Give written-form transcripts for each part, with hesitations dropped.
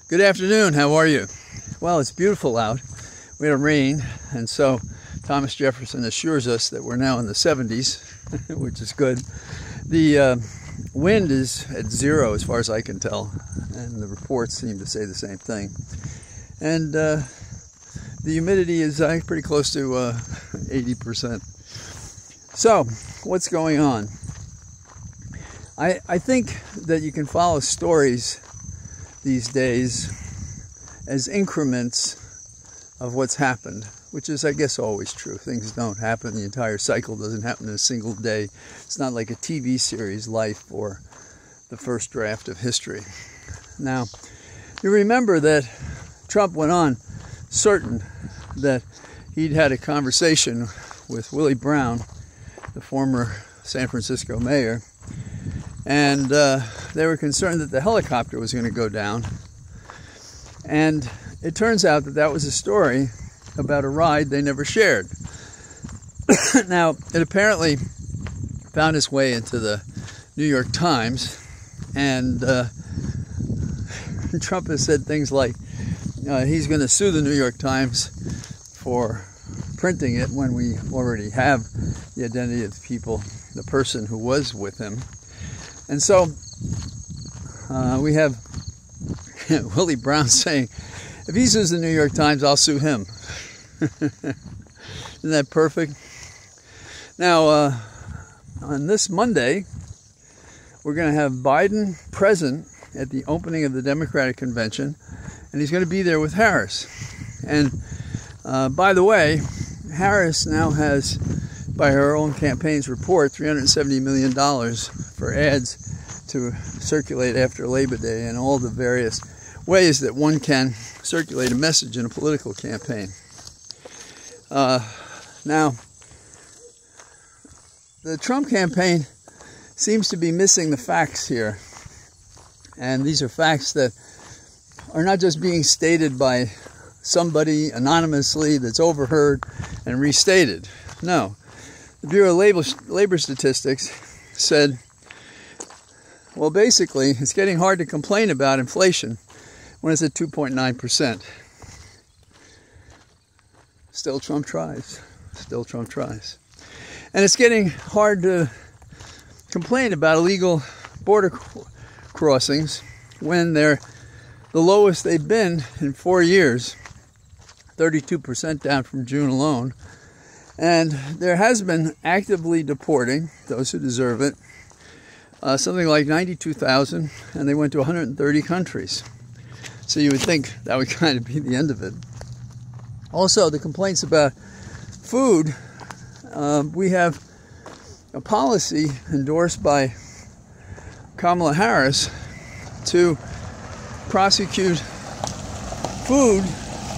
Good afternoon, how are you? Well, it's beautiful out. We had rain, and so Thomas Jefferson assures us that we're now in the 70s, which is good. The wind is at 0 as far as I can tell, and the reports seem to say the same thing. And the humidity is pretty close to 80%. So, what's going on? I think that you can follow stories these days as increments of what's happened, which is, I guess, always true. Things don't happen. The entire cycle doesn't happen in a single day. It's not like a TV series, Life, or the first draft of history. Now, you remember that Trump went on certain that he'd had a conversation with Willie Brown, the former San Francisco mayor, and they were concerned that the helicopter was going to go down. And it turns out that that was a story about a ride they never shared. Now, it apparently found its way into the New York Times, and Trump has said things like he's going to sue the New York Times for printing it when we already have the identity of the person who was with him. And so we have Willie Brown saying, if he sues the New York Times, I'll sue him. Isn't that perfect? Now, on this Monday, we're going to have Biden present at the opening of the Democratic Convention, and he's going to be there with Harris. And by the way, Harris now has, by her own campaign's report, $370 million for ads to circulate after Labor Day and all the various ways that one can circulate a message in a political campaign. Now, the Trump campaign seems to be missing the facts here. And these are facts that are not just being stated by somebody anonymously that's overheard and restated. No. The Bureau of Labor Statistics said, well, basically, it's getting hard to complain about inflation when it's at 2.9%. Still Trump tries. Still Trump tries. And it's getting hard to complain about illegal border crossings when they're the lowest they've been in 4 years, 32% down from June alone. And there has been actively deporting those who deserve it, something like 92,000, and they went to 130 countries. So you would think that would kind of be the end of it. Also, the complaints about food, we have a policy endorsed by Kamala Harris to prosecute food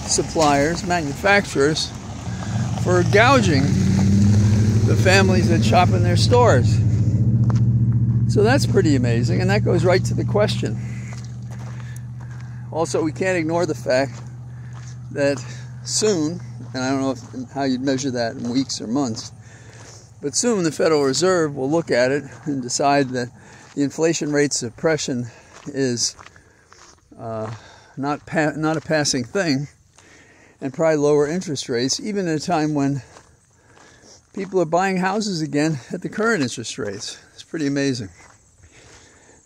suppliers, manufacturers, for gouging the families that shop in their stores. So that's pretty amazing, and that goes right to the question. Also, we can't ignore the fact that soon, and I don't know how you'd measure that in weeks or months, but soon the Federal Reserve will look at it and decide that the inflation rate suppression is not a passing thing, and probably lower interest rates, even at a time when people are buying houses again at the current interest rates. It's pretty amazing.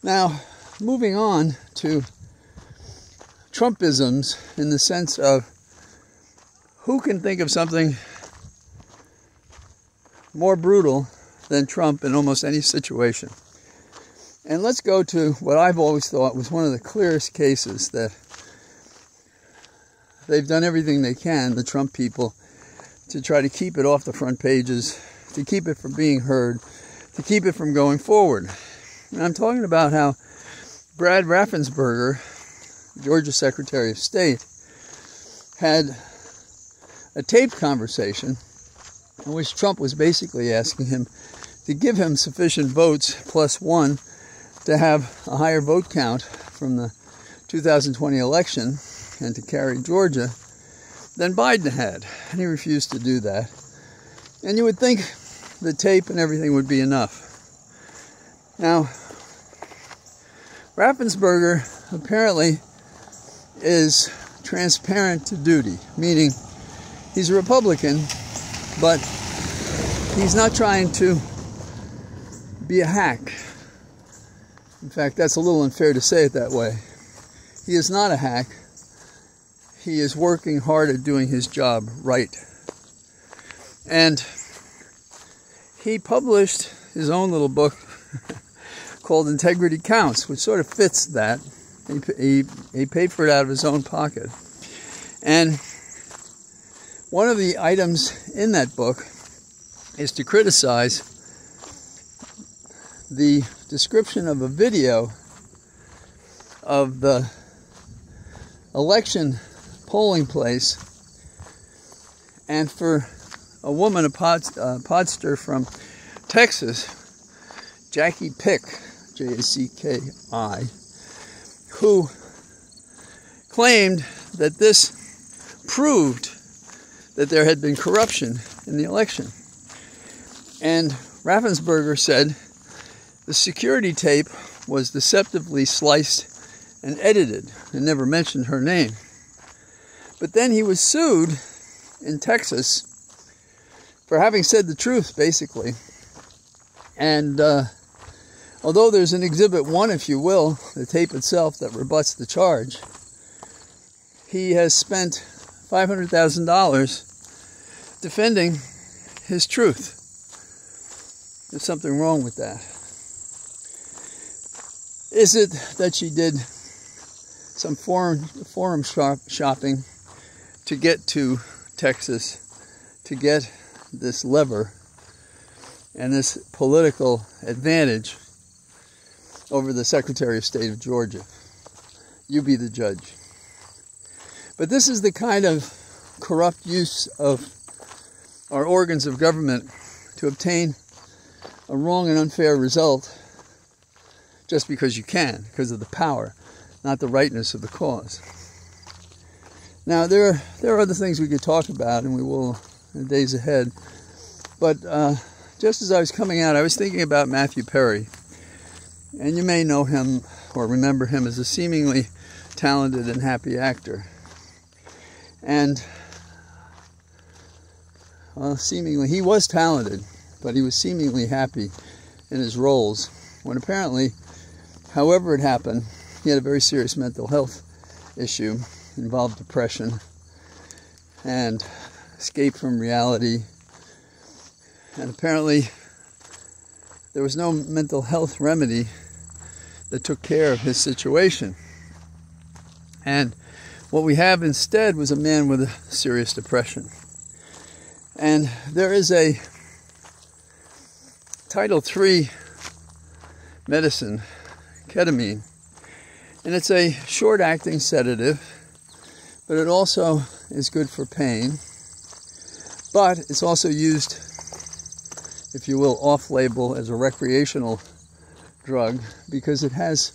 Now, moving on to Trumpisms in the sense of who can think of something more brutal than Trump in almost any situation. And let's go to what I've always thought was one of the clearest cases that they've done everything they can, the Trump people, to try to keep it off the front pages, to keep it from being heard, to keep it from going forward. And I'm talking about how Brad Raffensperger, Georgia Secretary of State, had a taped conversation in which Trump was basically asking him to give him sufficient votes +1 to have a higher vote count from the 2020 election and to carry Georgia than Biden had. And he refused to do that. And you would think the tape and everything would be enough. Now, Raffensperger apparently is transparent to duty, meaning he's a Republican, but he's not trying to be a hack. In fact, that's a little unfair to say it that way. He is not a hack. He is working hard at doing his job right. And he published his own little book called Integrity Counts, which sort of fits that. He paid for it out of his own pocket. And one of the items in that book is to criticize the description of a video of the election polling place, and for a woman, a podster from Texas, Jackie Pick, Jacki, who claimed that this proved that there had been corruption in the election. And Raffensperger said the security tape was deceptively sliced and edited, and never mentioned her name. But then he was sued in Texas for having said the truth, basically. And although there's an Exhibit 1, if you will, the tape itself that rebuts the charge, he has spent $500,000 defending his truth. There's something wrong with that. Is it that she did some forum shopping to get to Texas, to get this lever and this political advantage over the Secretary of State of Georgia? You be the judge. But this is the kind of corrupt use of our organs of government to obtain a wrong and unfair result just because you can, because of the power, not the rightness of the cause. Now, there are other things we could talk about, and we will in the days ahead. But just as I was coming out, I was thinking about Matthew Perry. And you may know him or remember him as a seemingly talented and happy actor. And seemingly, he was talented, but he was seemingly happy in his roles, when apparently, however it happened, he had a very serious mental health issue, involved depression and escape from reality. And apparently there was no mental health remedy that took care of his situation. And what we have instead was a man with a serious depression. And there is a Title III medicine, ketamine, and it's a short-acting sedative, but it also is good for pain. But it's also used, if you will, off-label as a recreational drug, because it has,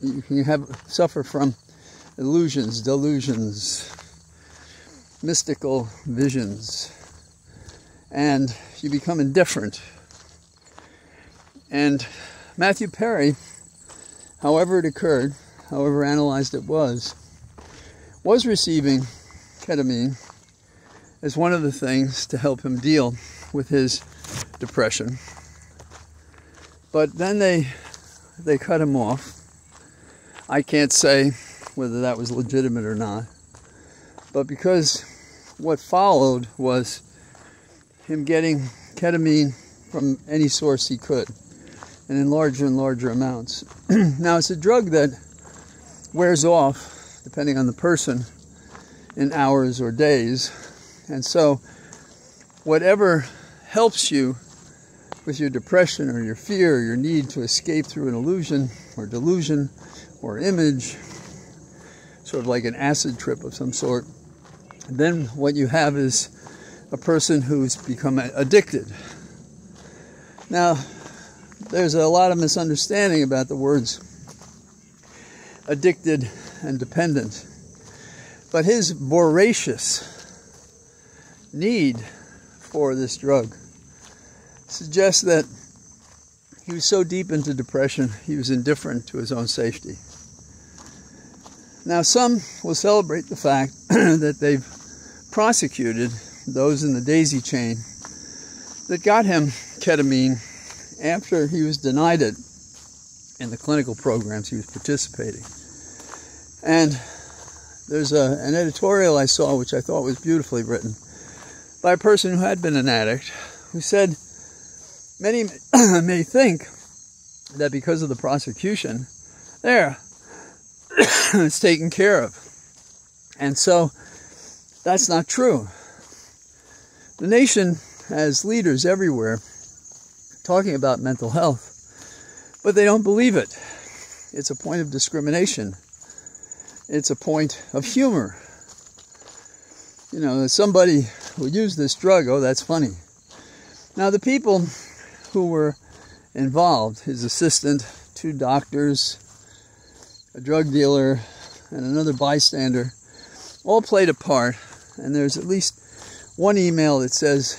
you can suffer from illusions, delusions, mystical visions, and you become indifferent. And Matthew Perry, however it occurred, however analyzed it was receiving ketamine as one of the things to help him deal with his depression. But then they cut him off. I can't say whether that was legitimate or not, but because what followed was him getting ketamine from any source he could, and in larger and larger amounts. Now, it's a drug that wears off, depending on the person, in hours or days. And so, whatever helps you with your depression or your fear or your need to escape through an illusion or delusion or image, sort of like an acid trip of some sort, then what you have is a person who's become addicted. Now, there's a lot of misunderstanding about the words addicted and dependent. But his voracious need for this drug suggests that he was so deep into depression, he was indifferent to his own safety. Now, some will celebrate the fact that they've prosecuted those in the daisy chain that got him ketamine after he was denied it in the clinical programs he was participating. And there's an editorial I saw which I thought was beautifully written by a person who had been an addict, who said, many may think that because of the prosecution, it's taken care of. And so that's not true. The nation has leaders everywhere talking about mental health, but they don't believe it. It's a point of discrimination. It's a point of humor. You know, somebody would use this drug, oh, that's funny. Now, the people who were involved, his assistant, 2 doctors, a drug dealer, and another bystander, all played a part. And there's at least one email that says,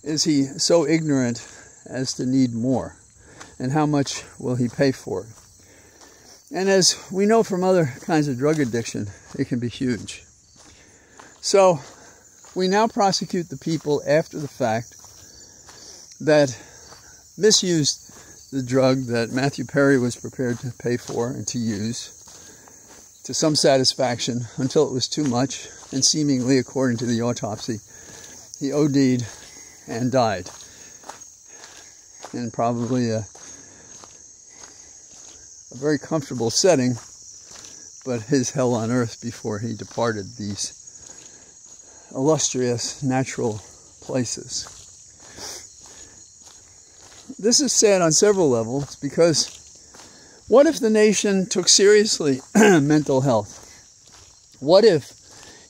is he so ignorant as to need more? And how much will he pay for it? And as we know from other kinds of drug addiction, it can be huge. So we now prosecute the people after the fact that misused the drug that Matthew Perry was prepared to pay for and to use to some satisfaction until it was too much, and seemingly, according to the autopsy, he OD'd and died. In probably a very comfortable setting, but his hell on earth before he departed these illustrious natural places. This is sad on several levels, because what if the nation took seriously mental health? What if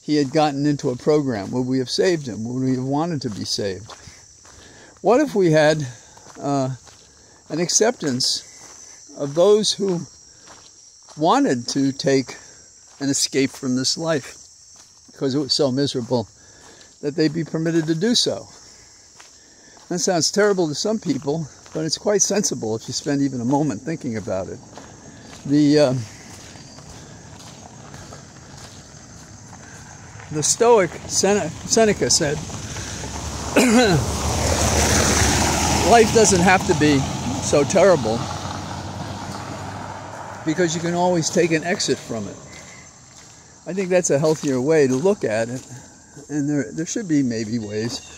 he had gotten into a program? Would we have saved him? Would we have wanted to be saved? What if we had an acceptance of those who wanted to take an escape from this life because it was so miserable that they'd be permitted to do so? That sounds terrible to some people, but it's quite sensible if you spend even a moment thinking about it. The Stoic Seneca said, life doesn't have to be so terrible because you can always take an exit from it. I think that's a healthier way to look at it, and there should be maybe ways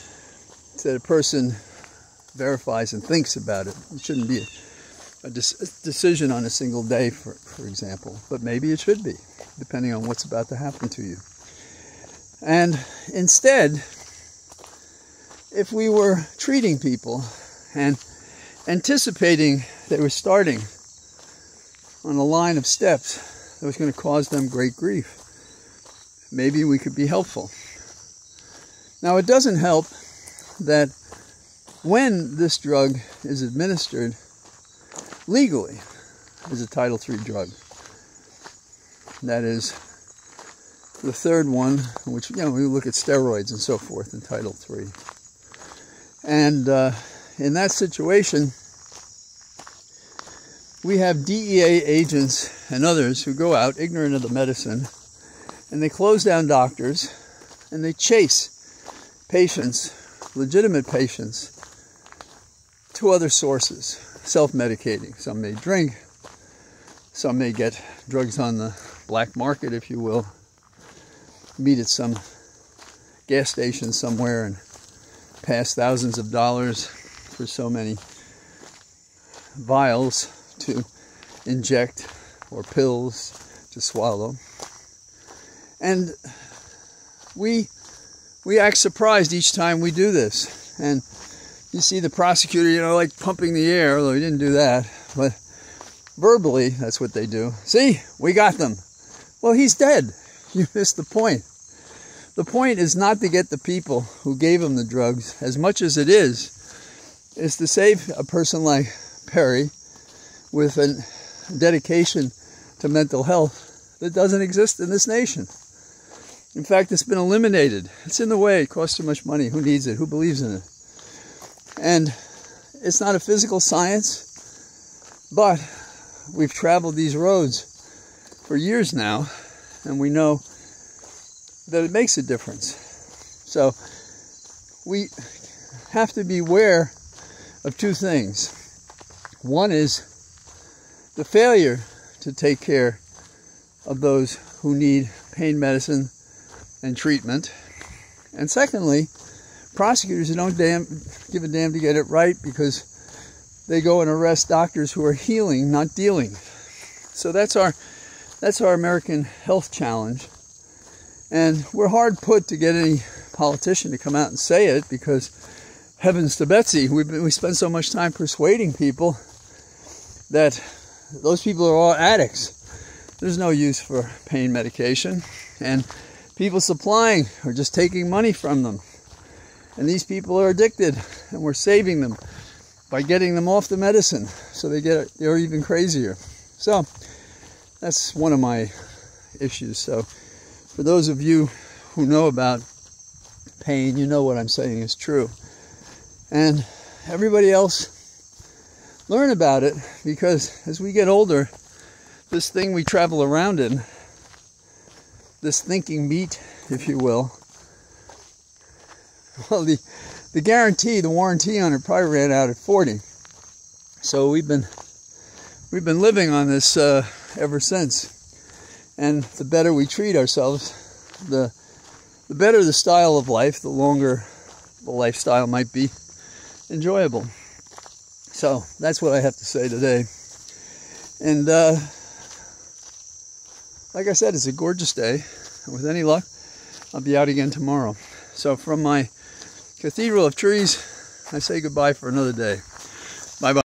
that a person verifies and thinks about it. It shouldn't be a decision on a single day, for example, but maybe it should be, depending on what's about to happen to you. And instead, if we were treating people and anticipating they were starting on a line of steps that was going to cause them great grief, maybe we could be helpful. Now, it doesn't help that when this drug is administered legally as a Title III drug, that is the third one, which, we look at steroids and so forth in Title III. And in that situation, we have DEA agents and others who go out ignorant of the medicine, and they close down doctors, and they chase patients, legitimate patients, to other sources, self-medicating. Some may drink, some may get drugs on the black market, if you will, meet at some gas station somewhere and pass thousands of dollars for so many vials to inject or pills to swallow. And we act surprised each time we do this. And you see the prosecutor, like pumping the air, although he didn't do that, but verbally, that's what they do. See, we got them. Well, he's dead. You missed the point. The point is not to get the people who gave him the drugs, as much as it is to save a person like Perry with a dedication to mental health that doesn't exist in this nation. In fact, it's been eliminated. It's in the way. It costs too much money. Who needs it? Who believes in it? And it's not a physical science, but we've traveled these roads for years now, and we know that it makes a difference. So we have to be aware of two things. One is the failure to take care of those who need pain medicine and treatment. And secondly, prosecutors who don't give a damn to get it right because they go and arrest doctors who are healing, not dealing. So that's our American health challenge. And we're hard put to get any politician to come out and say it because, heavens to Betsy, we spend so much time persuading people that those people are all addicts. There's no use for pain medication, and people supplying are just taking money from them. And these people are addicted, and we're saving them by getting them off the medicine so they're even crazier. So that's one of my issues. So for those of you who know about pain, you know what I'm saying is true. And everybody else, learn about it, because as we get older, this thing we travel around in, this thinking meat, if you will, well, the guarantee, the warranty on it probably ran out at 40. So we've been living on this ever since. And the better we treat ourselves, the better the style of life, the longer the lifestyle might be enjoyable. So that's what I have to say today. And like I said, it's a gorgeous day. And with any luck, I'll be out again tomorrow. So from my cathedral of trees, I say goodbye for another day. Bye-bye.